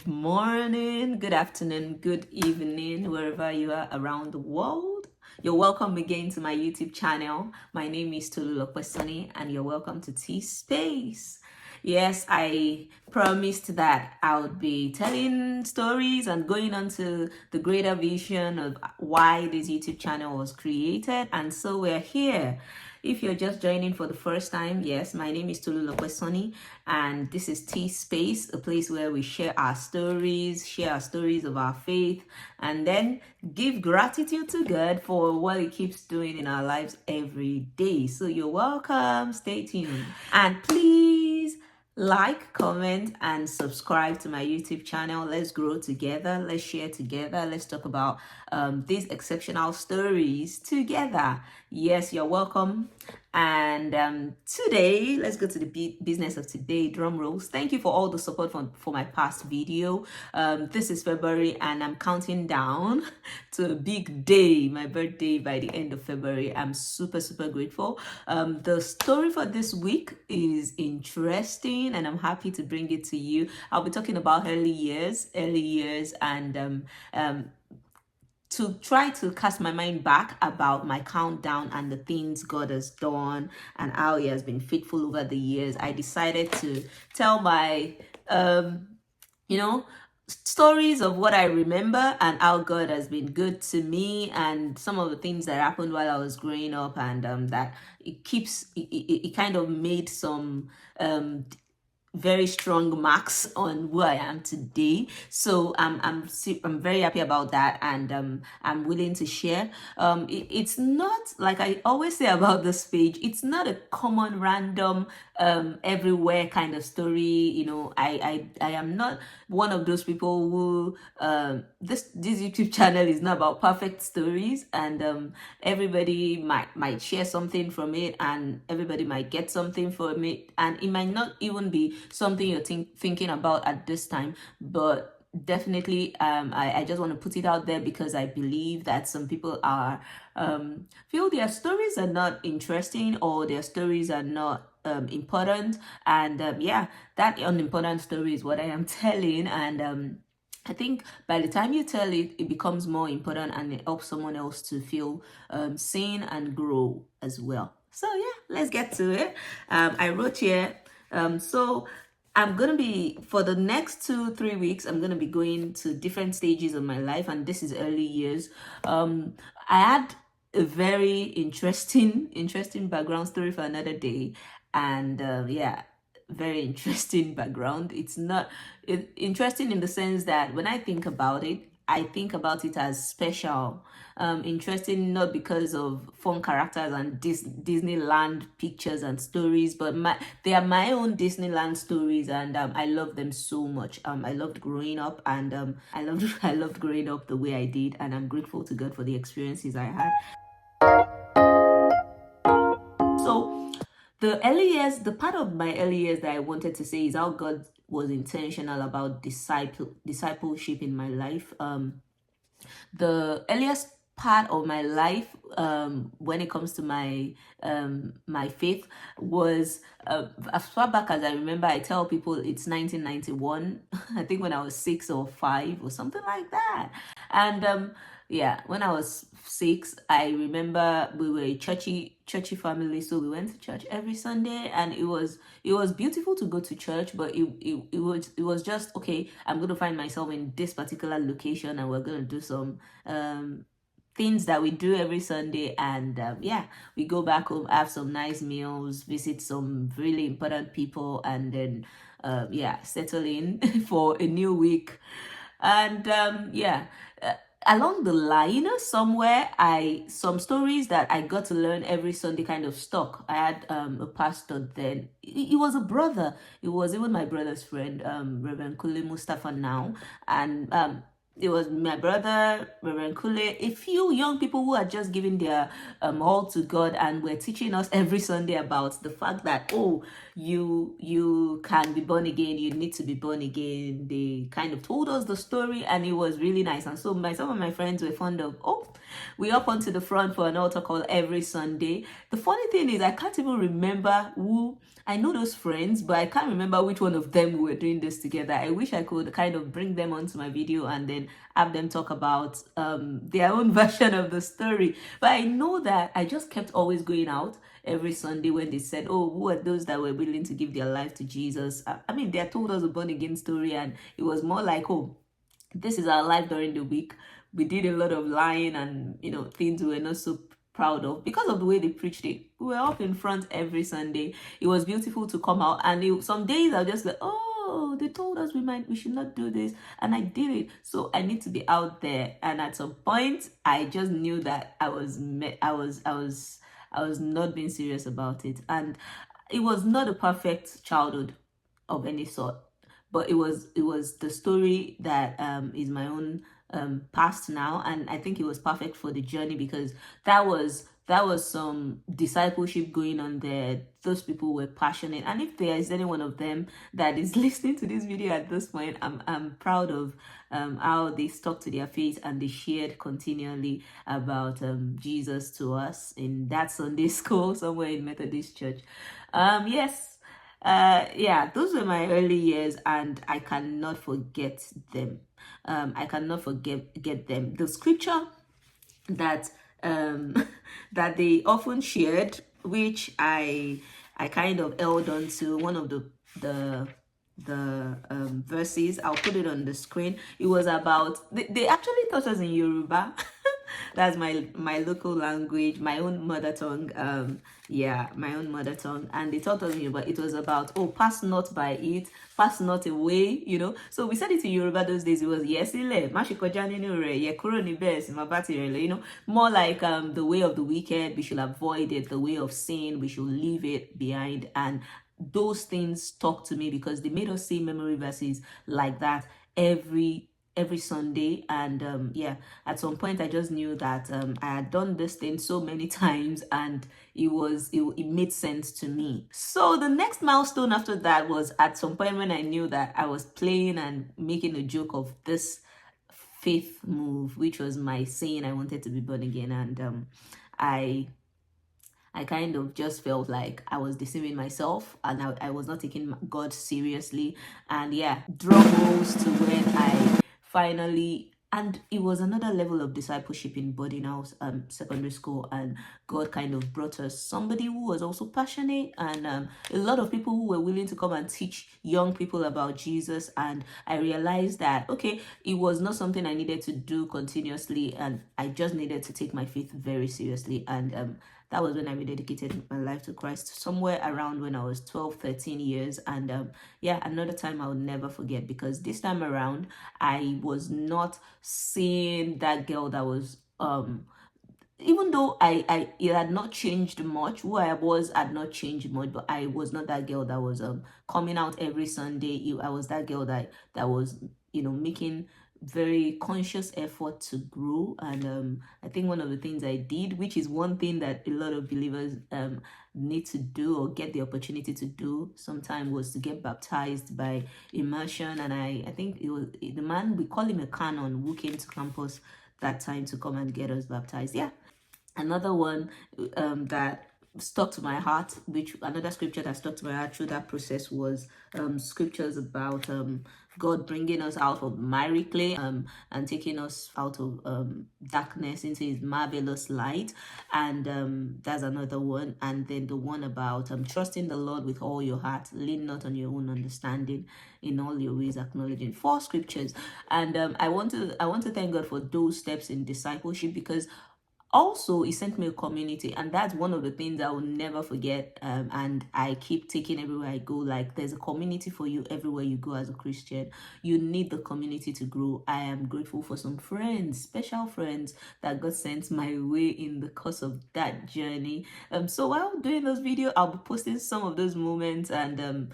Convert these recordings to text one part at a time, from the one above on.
Good morning, good afternoon, good evening, wherever you are around the world. You're welcome again to my YouTube channel. My name is Tolu, and you're welcome to T Space. Yes, I promised that I would be telling stories and going on to the greater vision of why this YouTube channel was created. And so we're here. If you're just joining for the first time, yes, my name is Tolu, and this is T Space, a place where we share our stories of our faith, and then give gratitude to God for what He keeps doing in our lives every day. So you're welcome. Stay tuned. And please like, comment, and subscribe to my YouTube channel. Let's grow together. Let's share together. Let's talk about these exceptional stories together. Yes, you're welcome. And today, let's go to the business of today. Drum rolls. Thank you for all the support for my past video. This is February, and I'm counting down to a big day, my birthday, by the end of February. I'm super grateful. The story for this week is interesting, and I'm happy to bring it to you. I'll be talking about early years, and to try to cast my mind back about my countdown and the things God has done and how He has been faithful over the years. I decided to tell my stories of what I remember and how God has been good to me, and some of the things that happened while I was growing up, and that it kind of made some very strong marks on who I am today. So I'm very happy about that, and I'm willing to share. It's not, like I always say about this page, it's not a common random everywhere kind of story. I am not one of those people who this YouTube channel is not about perfect stories, and everybody might share something from it, and everybody might get something from it, and it might not even be something you're thinking about at this time, but definitely I just want to put it out there because I believe that some people are feel their stories are not interesting, or their stories are not important, and that unimportant story is what I am telling, and I think by the time you tell it, it becomes more important, and it helps someone else to feel seen and grow as well. So yeah, let's get to it. I wrote here, so I'm going to be, for the next 2-3 weeks, I'm going to be going to different stages of my life, and this is early years. I had a very interesting background story for another day, and very interesting background. It's not interesting in the sense that when I think about it, I think about it as special. Interesting not because of fun characters and Disneyland pictures and stories, but they are my own Disneyland stories, and I love them so much. I loved growing up, and I loved growing up the way I did, and I'm grateful to God for the experiences I had. So the part of my early years that I wanted to say is how God was intentional about discipleship in my life. The earliest part of my life, when it comes to my faith, was as far back as I remember. I tell people it's 1991. I think when I was 6 or 5 or something like that, and when I was 6, I remember we were a churchy family, so we went to church every Sunday, and it was beautiful to go to church, but it was just, okay, I'm going to find myself in this particular location, and we're going to do some things that we do every Sunday, and we go back home, have some nice meals, visit some really important people, and then settle in for a new week. And along the line, somewhere, some stories that I got to learn every Sunday kind of stuck. I had a pastor then. He was a brother. It was even my brother's friend, Reverend Kule Mustafa now. And It was my brother, Reverend Kule, a few young people who had just given their all to God and were teaching us every Sunday about the fact that, oh, you can be born again, you need to be born again. They kind of told us the story, and it was really nice. And so some of my friends were fond of, oh, we up onto the front for an altar call every Sunday. The funny thing is, I can't even remember who. I know those friends, but I can't remember which one of them were doing this together. I wish I could kind of bring them onto my video and then have them talk about their own version of the story. But I know that I just kept always going out every Sunday when they said, oh, who are those that were willing to give their life to Jesus? I mean, they told us a born again story, and it was more like, oh, this is our life during the week. We did a lot of lying and, things we were not so proud of because of the way they preached it. We were up in front every Sunday. It was beautiful to come out, and some days I was just like, oh, they told us we should not do this, and I did it, so I need to be out there. And at some point I just knew that I was not being serious about it. And it was not a perfect childhood of any sort, but it was the story that is my own past now, and I think it was perfect for the journey because that was some discipleship going on there. Those people were passionate, and if there is any one of them that is listening to this video at this point, I'm proud of how they stuck to their faith and they shared continually about Jesus to us in that Sunday school somewhere in Methodist Church. Yes. Yeah, those were my early years, and I cannot forget them. I cannot get them. The scripture that that they often shared, which I kind of held on to, one of the verses. I'll put it on the screen. It was about, they actually taught us in Yoruba. That's my local language, my own mother tongue. Yeah, my own mother tongue. And they taught us in Yoruba. It was about, oh, pass not by it, pass not away, So we said it in Yoruba those days. It was yesile, mashikoja ninu re, yekuro ni be si mabati re, more like the way of the wicked. We should avoid it. The way of sin, we should leave it behind. And those things talk to me because they made us say memory verses like that every Sunday. And yeah, at some point I just knew that I had done this thing so many times, and it made sense to me. So the next milestone after that was at some point when I knew that I was playing and making a joke of this faith move, which was my saying I wanted to be born again. And I kind of just felt like I was deceiving myself, and I was not taking God seriously. And yeah, drum rolls to when I finally, and it was another level of discipleship in boarding house, secondary school, and God kind of brought us somebody who was also passionate, and a lot of people who were willing to come and teach young people about Jesus. And I realized that, okay, it was not something I needed to do continuously, and I just needed to take my faith very seriously. And that was when I rededicated my life to Christ, somewhere around when I was 12, 13 years. And yeah, another time I will never forget, because this time around, I was not seeing that girl that was, even though it had not changed much, who I was had not changed much, but I was not that girl that was coming out every Sunday. I was that girl that was, making very conscious effort to grow. And I think one of the things I did, which is one thing that a lot of believers need to do or get the opportunity to do sometime, was to get baptized by immersion. And I think it was the man, we call him a canon, who came to campus that time to come and get us baptized. Yeah. Another one that stuck to my heart, which another scripture that stuck to my heart through that process, was scriptures about God bringing us out of miry clay and taking us out of darkness into his marvelous light. And that's another one. And then the one about trusting the Lord with all your heart, lean not on your own understanding, in all your ways acknowledging. 4 scriptures. And I want to thank God for those steps in discipleship, because also he sent me a community, and that's one of the things I will never forget. And I keep taking everywhere I go. Like, there's a community for you everywhere you go as a Christian. You need the community to grow. I am grateful for some friends, special friends, that God sent my way in the course of that journey. So while doing those videos, I'll be posting some of those moments. And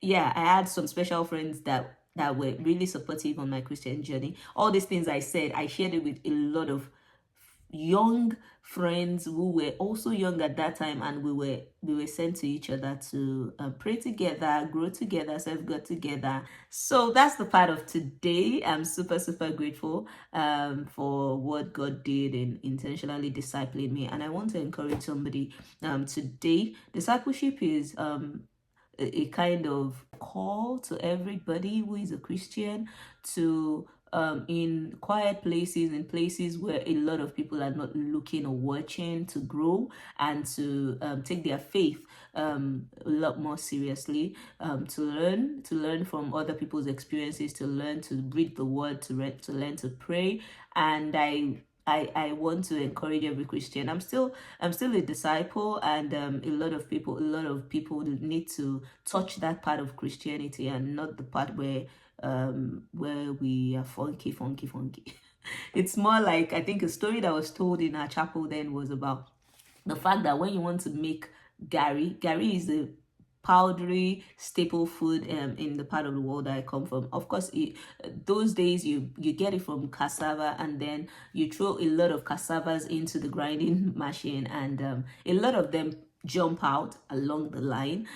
yeah, I had some special friends that that were really supportive on my Christian journey. All these things I said, I shared it with a lot of young friends who were also young at that time, and we were sent to each other to pray together, grow together, serve God together. So that's the part of today. I'm super grateful for what God did in intentionally discipling me, and I want to encourage somebody today. Discipleship is a kind of call to everybody who is a Christian to in quiet places, in places where a lot of people are not looking or watching, to grow and to take their faith a lot more seriously, to learn from other people's experiences, to learn to read the word, to learn to pray. And I want to encourage every Christian. I'm still a disciple, and a lot of people need to touch that part of Christianity, and not the part where we are funky. It's more like, I think a story that was told in our chapel then was about the fact that when you want to make gari is a powdery staple food in the part of the world that I come from. Of course, those days you get it from cassava, and then you throw a lot of cassavas into the grinding machine, and a lot of them jump out along the line.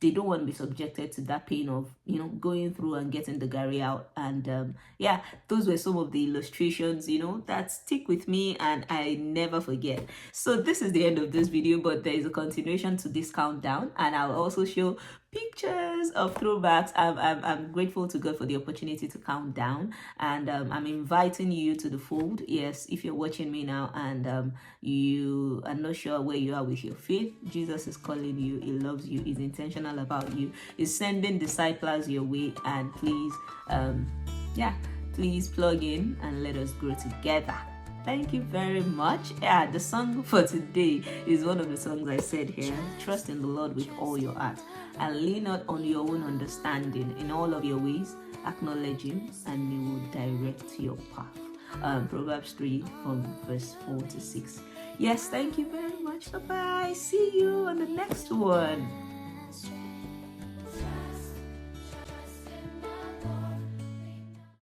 They don't want to be subjected to that pain of going through and getting the gari out. And yeah, those were some of the illustrations that stick with me and I never forget. So this is the end of this video, but there is a continuation to this countdown, and I'll also show pictures of throwbacks. I'm grateful to God for the opportunity to count down, and I'm inviting you to the fold. Yes, if you're watching me now and you are not sure where you are with your faith, Jesus is calling you. He loves you. He's intentional about you. He's sending disciples your way, and please please plug in and let us grow together. Thank you very much. Yeah, the song for today is one of the songs I said here. Trust in the Lord with all your heart, and lean not on your own understanding. In all of your ways, acknowledge Him, and He will direct your path. Proverbs 3 from verse 4 to 6. Yes, thank you very much. Bye-bye. See you on the next one.